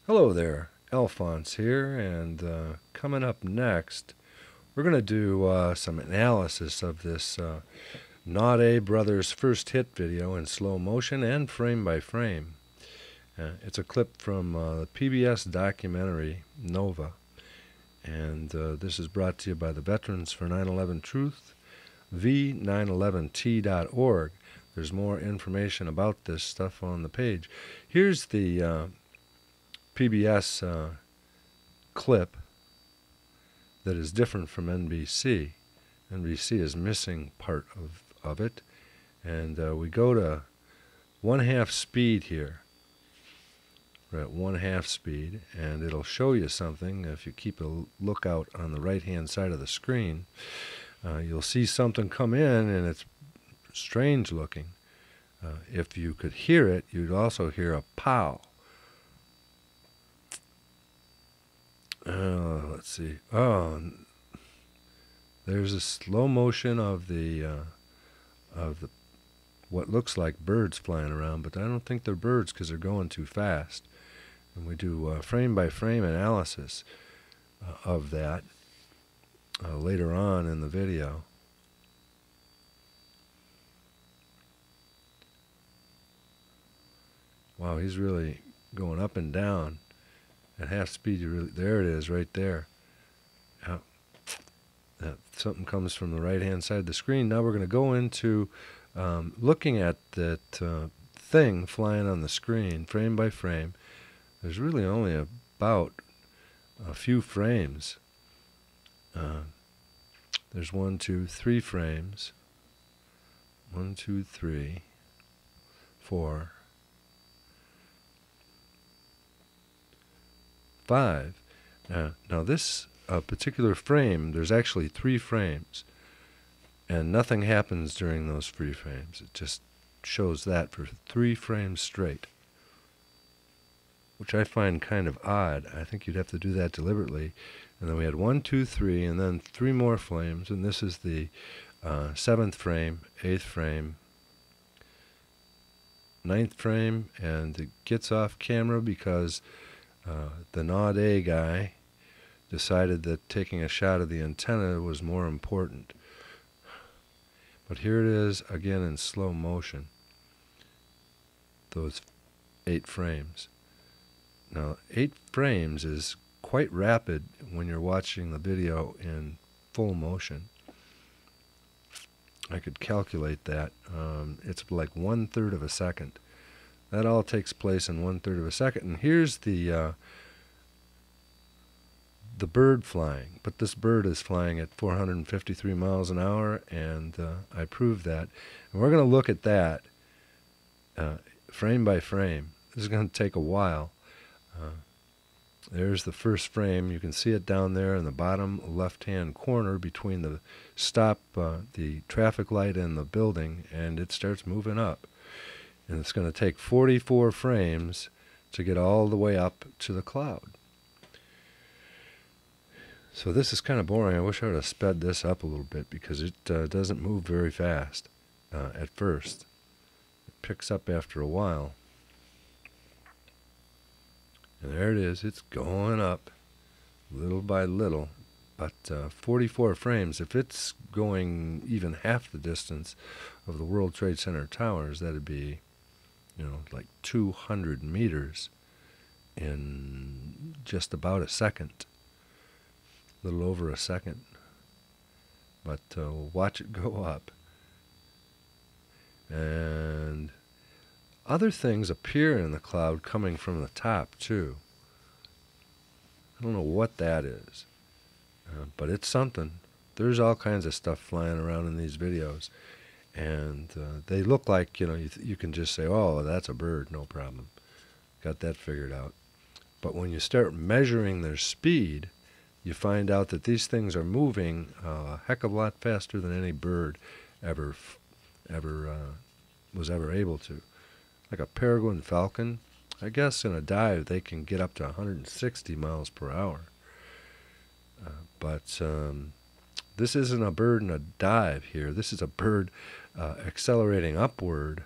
Hello there, Alphonse here, and coming up next, we're going to do some analysis of this Naudet Brothers first hit video in slow motion and frame by frame. It's a clip from the PBS documentary Nova, and this is brought to you by the Veterans for 9/11 Truth, v911t.org. There's more information about this stuff on the page. Here's the PBS clip that is different from NBC. NBC is missing part of it. And we go to 1/2 speed here. We're at 1/2 speed, and it'll show you something. If you keep a lookout on the right-hand side of the screen, you'll see something come in, and it's strange looking. If you could hear it, you'd also hear a pow. Let's see. Oh, there's a slow motion of the what looks like birds flying around, but I don't think they're birds because they're going too fast. And we do frame by frame analysis of that later on in the video. Wow, he's really going up and down. At half speed, there it is, right there. Something comes from the right-hand side of the screen. Now we're going to go into looking at that thing flying on the screen, frame by frame. There's really only about a few frames. There's 1, 2, 3 frames. 1, 2, 3, 4, 5. Now this particular frame, there's actually 3 frames, and nothing happens during those 3 frames. It just shows that for 3 frames straight, which I find kind of odd. I think you'd have to do that deliberately. And then we had 1, 2, 3, and then 3 more frames, and this is the 7th frame, 8th frame, 9th frame, and it gets off camera because the Naudet guy decided that taking a shot of the antenna was more important. But here it is again in slow motion, those 8 frames. Now 8 frames is quite rapid when you're watching the video in full motion. I could calculate that. It's like 1/3 of a second. That all takes place in 1/3 of a second. And here's the bird flying. But this bird is flying at 453 miles an hour, and I proved that. And we're going to look at that frame by frame. This is going to take a while. There's the first frame. You can see it down there in the bottom left-hand corner between the the traffic light and the building, and it starts moving up. And it's going to take 44 frames to get all the way up to the cloud. So this is kind of boring. I wish I would have sped this up a little bit because it doesn't move very fast at first. It picks up after a while. And there it is. It's going up little by little. But 44 frames, if it's going even half the distance of the World Trade Center towers, that'd be, like 200 meters in just about a second. A little over a second. But watch it go up. And other things appear in the cloud coming from the top too. I don't know what that is, but it's something. There's all kinds of stuff flying around in these videos, and they look like, you can just say, oh, that's a bird, no problem. Got that figured out. But when you start measuring their speed, you find out that these things are moving a heck of a lot faster than any bird was ever able to. Like a peregrine falcon, I guess in a dive they can get up to 160 miles per hour. But this isn't a bird in a dive here. This is a bird accelerating upward,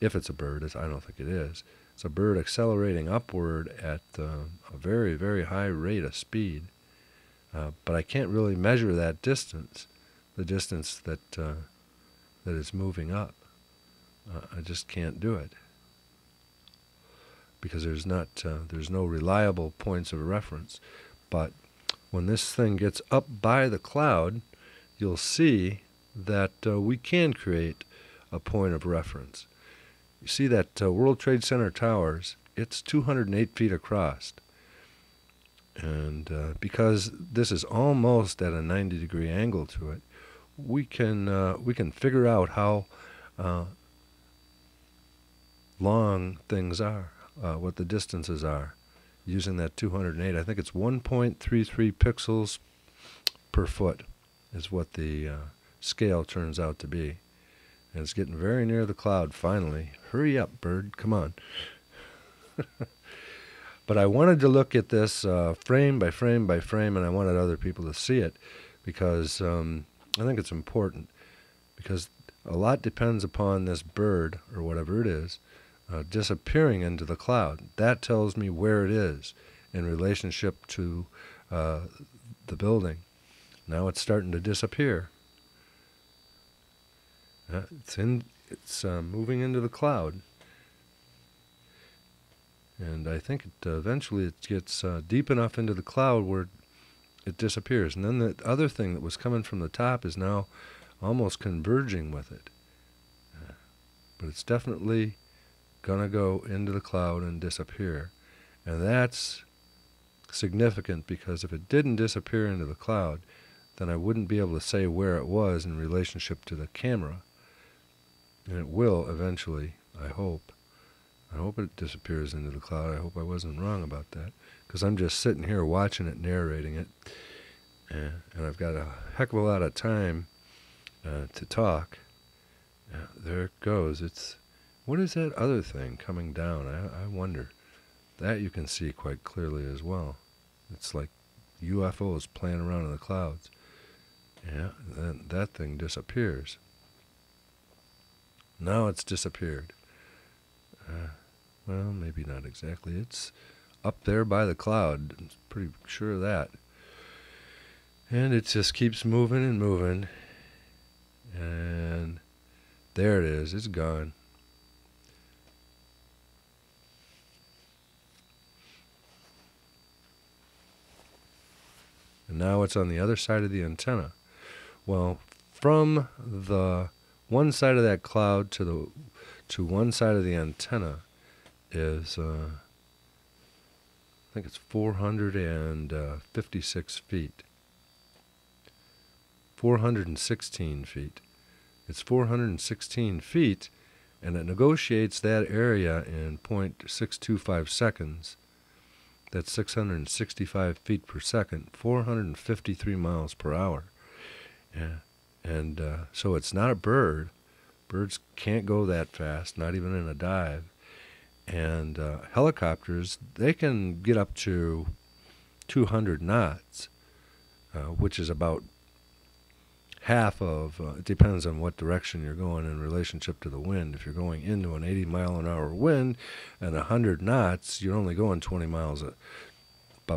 if it's a bird, as I don't think it is, It's a bird accelerating upward at a very, very high rate of speed. But I can't really measure that distance, the distance that it's moving up. I just can't do it because there's no reliable points of reference. But when this thing gets up by the cloud, you'll see that we can create a point of reference. You see that World Trade Center towers, it's 208 feet across. And because this is almost at a 90-degree angle to it, we can figure out how long things are, what the distances are, using that 208. I think it's 1.33 pixels per foot is what the scale turns out to be. And it's getting very near the cloud finally. Hurry up, bird, come on. But I wanted to look at this frame by frame by frame, and I wanted other people to see it because I think it's important, because a lot depends upon this bird, or whatever it is, disappearing into the cloud. That tells me where it is in relationship to the building. Now it's starting to disappear. It's moving into the cloud. And I think eventually it gets deep enough into the cloud where it disappears. And then the other thing that was coming from the top is now almost converging with it. But it's definitely going to go into the cloud and disappear. And that's significant, because if it didn't disappear into the cloud, then I wouldn't be able to say where it was in relationship to the camera. And it will eventually, I hope. I hope it disappears into the cloud. I hope I wasn't wrong about that, because I'm just sitting here watching it, narrating it, and I've got a heck of a lot of time to talk. There it goes. What is that other thing coming down? I wonder. That you can see quite clearly as well. It's like UFOs playing around in the clouds. Yeah, then that thing disappears. Now it's disappeared. Well, maybe not exactly. It's up there by the cloud. I'm pretty sure of that. And it just keeps moving and moving. And there it is. It's gone. And now it's on the other side of the antenna. Well, from the one side of that cloud to one side of the antenna is, I think it's 456 feet. 416 feet. It's 416 feet, and it negotiates that area in 0.625 seconds. That's 665 feet per second, 453 miles per hour. Yeah. And so it's not a bird. Birds can't go that fast, not even in a dive. And helicopters, they can get up to 200 knots, which is about half of, it depends on what direction you're going in relationship to the wind. If you're going into an 80-mile-an-hour wind and 100 knots, you're only going about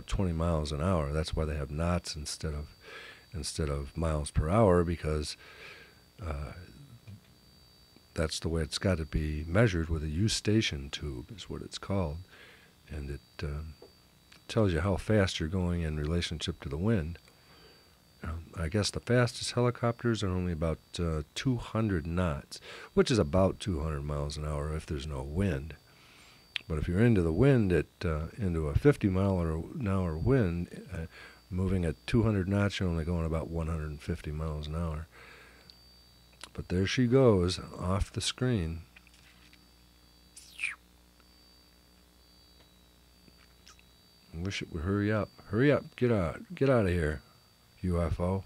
20 miles an hour. That's why they have knots instead of miles per hour, because that's the way it's got to be measured with a Eustachian tube, is what it's called. And it tells you how fast you're going in relationship to the wind. I guess the fastest helicopters are only about 200 knots, which is about 200 miles an hour if there's no wind. But if you're into the wind, into a 50-mile-an-hour wind, moving at 200 knots, you're only going about 150 miles an hour. But there she goes, off the screen. I wish it would hurry up. Hurry up, get out of here, UFO.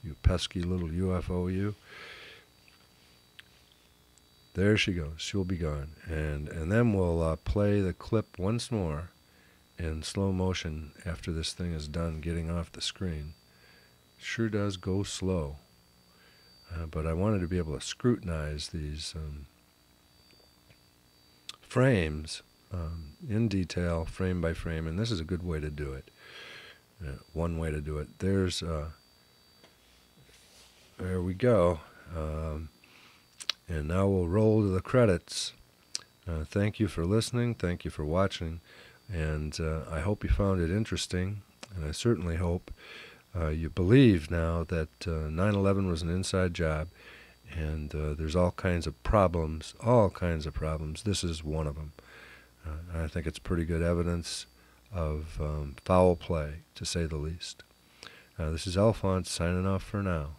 You pesky little UFO, you. There she goes. She'll be gone. And then we'll play the clip once more in slow motion after this thing is done getting off the screen. Sure does go slow. But I wanted to be able to scrutinize these frames in detail, frame by frame, and this is a good way to do it. One way to do it. There we go. And now we'll roll to the credits. Thank you for listening. Thank you for watching. And I hope you found it interesting. And I certainly hope you believe now that 9/11 was an inside job. And there's all kinds of problems. This is one of them. I think it's pretty good evidence of foul play, to say the least. This is Alphonse signing off for now.